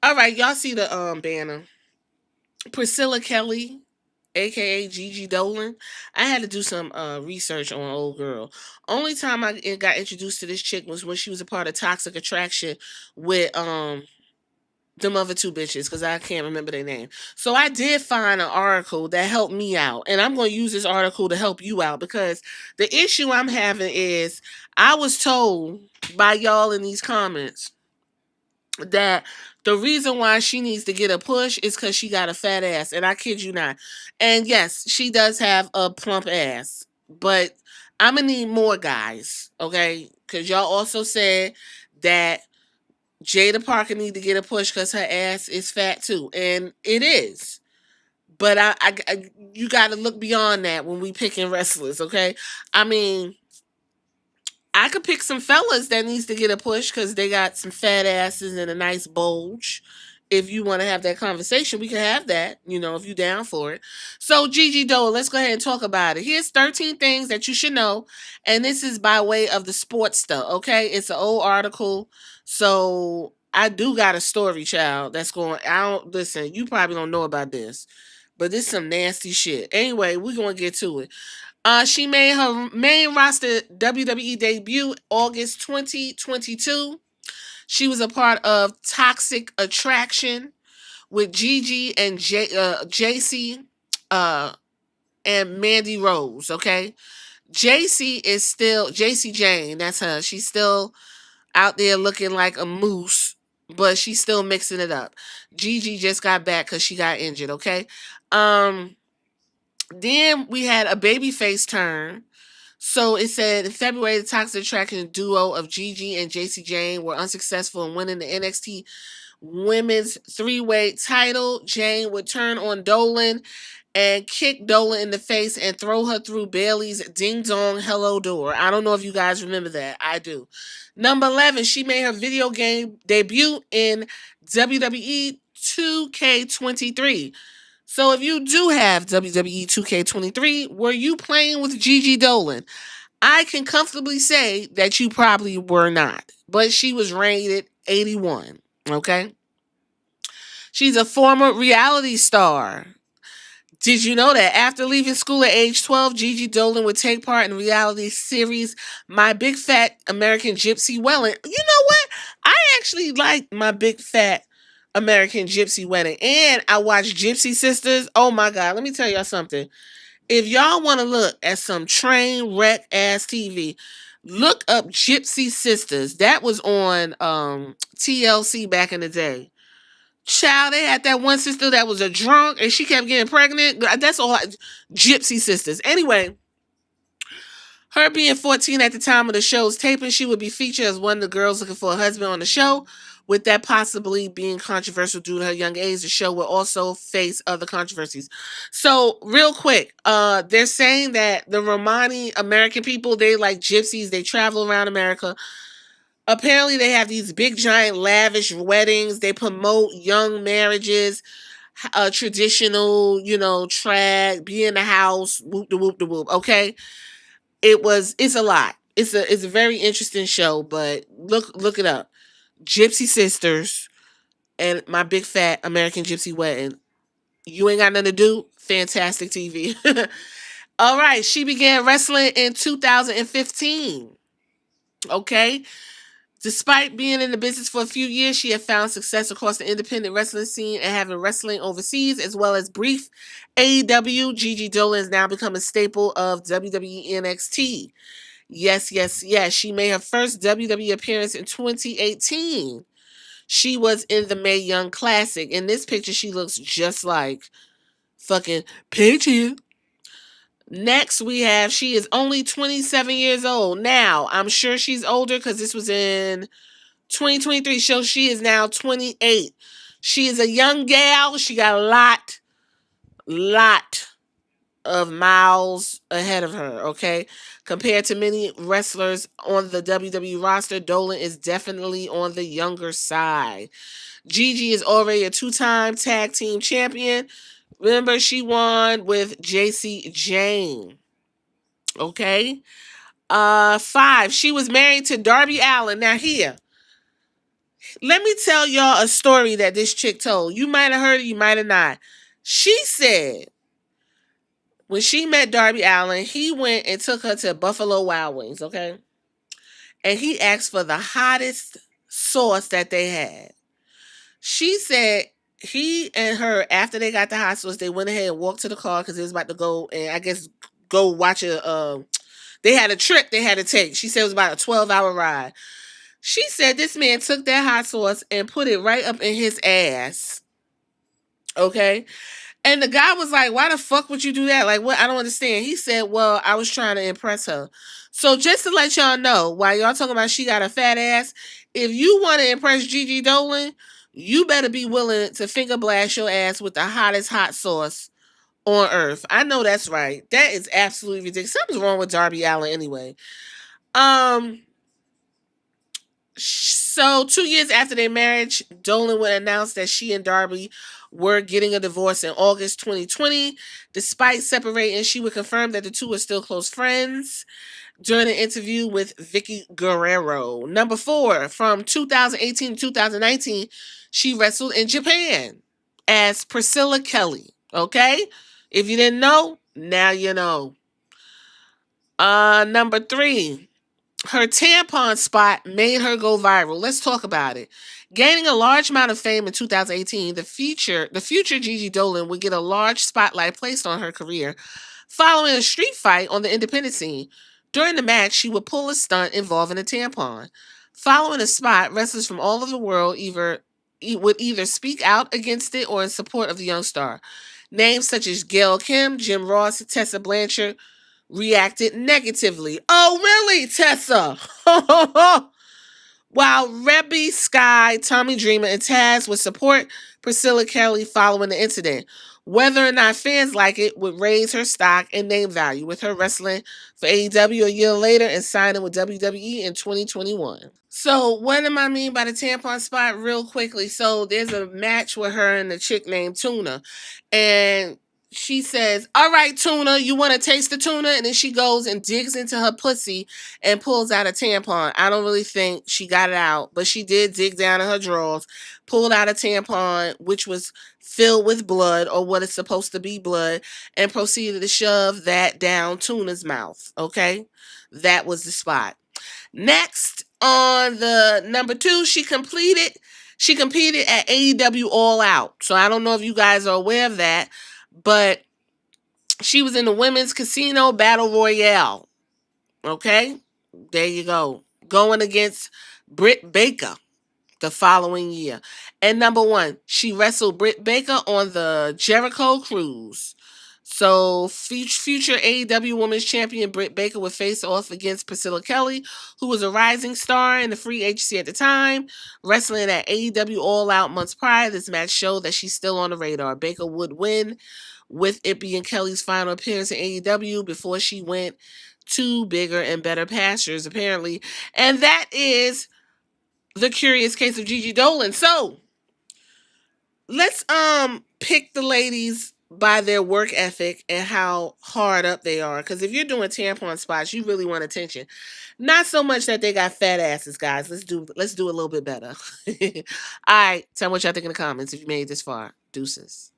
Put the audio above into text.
All right, y'all see the banner. Priscilla Kelly, aka Gigi Dolan. I had to do some research on old girl. Only time I got introduced to this chick was when she was a part of Toxic Attraction with them other two bitches because I can't remember their name. So I did find an article that helped me out, and I'm going to use this article to help you out because the issue I'm having is I was told by y'all in these comments that the reason why she needs to get a push is because she got a fat ass, and I kid you not. And yes, she does have a plump ass, but I'm gonna need more guys, okay? Because y'all also said that Jada Parker need to get a push because her ass is fat too, and it is. But you got to look beyond that when we picking wrestlers, okay? I mean, I could pick some fellas that needs to get a push because they got some fat asses and a nice bulge. If you want to have that conversation, we can have that, if you down for it. So, Gigi Doe, let's go ahead and talk about it. Here's 13 things that you should know. And this is by way of the sports stuff, okay? It's an old article. So, I do got a story, child, that's going, I don't, listen, you probably don't know about this, but this is some nasty shit. Anyway, we're going to get to it. She made her main roster WWE debut August 2022. She was a part of Toxic Attraction with Gigi and JC and Mandy Rose, okay? JC is still JC Jane, that's her. She's still out there looking like a moose, but she's still mixing it up. Gigi just got back because she got injured, okay? Um then we had a babyface turn. So it said in February, the Toxic Attraction duo of Gigi and JC Jane were unsuccessful in winning the NXT Women's Three-Way title. Jane would turn on Dolan and kick Dolan in the face and throw her through Bailey's Ding Dong Hello door. I don't know if you guys remember that. I do. Number 11, she made her video game debut in WWE 2K23. So if you do have WWE 2K23, were you playing with Gigi Dolan? I can comfortably say that you probably were not, but she was rated 81. Okay. She's a former reality star. Did you know that after leaving school at age 12, Gigi Dolan would take part in reality series My Big Fat American Gypsy Wedding? You know what? I actually like My Big Fat American Gypsy Wedding. And I watched Gypsy Sisters. Oh my God. Let me tell y'all something. If y'all want to look at some train wreck ass TV, look up Gypsy Sisters. That was on TLC back in the day. Child, they had that one sister that was a drunk and she kept getting pregnant. That's all. Gypsy Sisters. Anyway, her being 14 at the time of the show's taping, she would be featured as one of the girls looking for a husband on the show. With that possibly being controversial due to her young age, the show will also face other controversies. So, real quick, they're saying that the Romani American people, they like gypsies, they travel around America. Apparently, they have these big, giant, lavish weddings. They promote young marriages, traditional, track, be in the house, whoop de whoop de whoop. Okay, it's a lot. It's a very interesting show, but look it up. Gypsy Sisters and My Big Fat American Gypsy Wedding. You ain't got nothing to do. Fantastic TV. All right, she began wrestling in 2015. Okay. Despite being in the business for a few years, she had found success across the independent wrestling scene and having wrestling overseas as well as brief AEW. Gigi Dolan is now become a staple of WWE NXT. Yes, yes, yes. She made her first WWE appearance in 2018. She was in the Mae Young Classic. In this picture, she looks just like fucking Paige. Next, we have she is only 27 years old. Now, I'm sure she's older because this was in 2023. So she is now 28. She is a young gal. She got a lot of miles ahead of her, okay? Compared to many wrestlers on the WWE roster, Dolan is definitely on the younger side. Gigi is already a two-time tag team champion. Remember, she won with JC Jane. Okay. 5. She was married to Darby Allin. Now here, Let me tell y'all a story that this chick told. You might have heard it, you might have not. She said when she met Darby Allin, he went and took her to Buffalo Wild Wings, okay? And he asked for the hottest sauce that they had. She said he and her, after they got the hot sauce, they went ahead and walked to the car because they was about to go and I guess go watch they had a trip they had to take. She said it was about a 12-hour ride. She said this man took that hot sauce and put it right up in his ass. Okay? And the guy was like, why the fuck would you do that? Like, what? I don't understand. He said, well, I was trying to impress her. So just to let y'all know, while y'all talking about she got a fat ass, if you want to impress Gigi Dolan, you better be willing to finger blast your ass with the hottest hot sauce on earth. I know that's right. That is absolutely ridiculous. Something's wrong with Darby Allin anyway. Um, So 2 years after their marriage, Dolan would announce that she and Darby were getting a divorce in August 2020. Despite separating, she would confirm that the two were still close friends during an interview with Vicky Guerrero. Number 4, from 2018 to 2019, she wrestled in Japan as Priscilla Kelly. Okay? If you didn't know, now you know. Number 3, her tampon spot made her go viral. Let's talk about it. Gaining a large amount of fame in 2018, the future Gigi Dolan would get a large spotlight placed on her career following a street fight on the independent scene. During the match, she would pull a stunt involving a tampon. Following a spot, wrestlers from all over the world would either speak out against it or in support of the young star. Names such as Gail Kim, Jim Ross, Tessa Blanchard reacted negatively. Oh, really, Tessa? While Rebby, Sky, Tommy Dreamer, and Taz would support Priscilla Kelly following the incident. Whether or not fans like it would raise her stock and name value, with her wrestling for AEW a year later and signing with WWE in 2021. So, what am I mean by the tampon spot? Real quickly. So, there's a match with her and a chick named Tuna. And she says, all right, Tuna, you want to taste the tuna? And then she goes and digs into her pussy and pulls out a tampon. I don't really think she got it out, but she did dig down in her drawers, pulled out a tampon, which was filled with blood, or what is supposed to be blood, and proceeded to shove that down Tuna's mouth. Okay? That was the spot. Next, on the number 2, she competed at AEW All Out. So I don't know if you guys are aware of that, but she was in the Women's Casino Battle Royale. Okay? There you go. Going against Britt Baker the following year. And number 1, she wrestled Britt Baker on the Jericho Cruise. So future AEW Women's Champion Britt Baker would face off against Priscilla Kelly, who was a rising star in the free agency at the time, wrestling at AEW All Out months prior. This match showed that she's still on the radar. Baker would win, with it being Kelly's final appearance in AEW before she went to bigger and better pastures, apparently. And that is the curious case of Gigi Dolan. So let's pick the ladies by their work ethic and how hard up they are. Because if you're doing tampon spots, you really want attention. Not so much that they got fat asses, guys. Let's do a little bit better. All right, tell me what y'all think in the comments if you made it this far. Deuces.